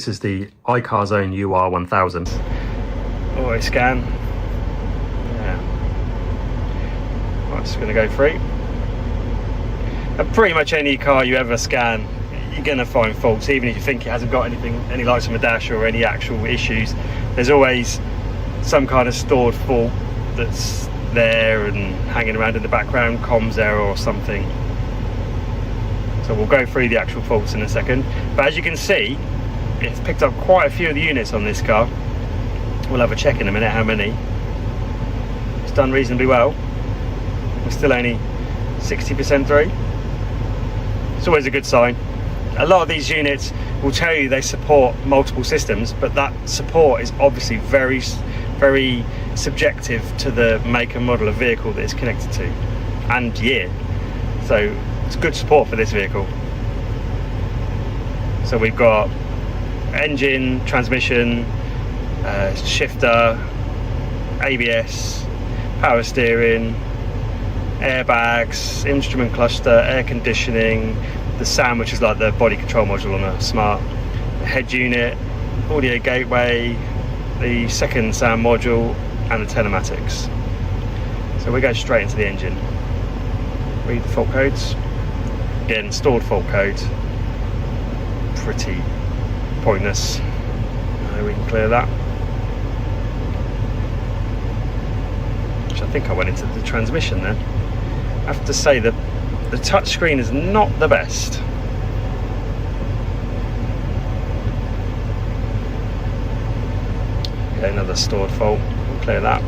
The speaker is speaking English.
This is the iCarzone UR1000. Auto scan. Yeah. I'm just going to go through. And pretty much any car you ever scan, you're going to find faults, even if you think it hasn't got any lights on the dash or any actual issues. There's always some kind of stored fault that's there and hanging around in the background, comms error or something. So we'll go through the actual faults in a second. But as you can see, it's picked up quite a few of the units on this car. We'll have a check in a minute how many. It's done reasonably well. We're still only 60% through. It's always a good sign. A lot of these units will tell you they support multiple systems, but that support is obviously very subjective to the make and model of vehicle that it's connected to and year. So it's good support for this vehicle. So we've got engine, transmission, shifter, ABS, power steering, airbags, instrument cluster, air conditioning, the SAM, which is like the body control module on a smart, head unit, audio gateway, the second SAM module, and the telematics. So we go straight into the engine. Read the fault codes. Again, stored fault code. Pretty pointless. We can clear that. Which I think I went into the transmission then. I have to say that the touch screen is not the best. Okay, another stored fault. We'll clear that.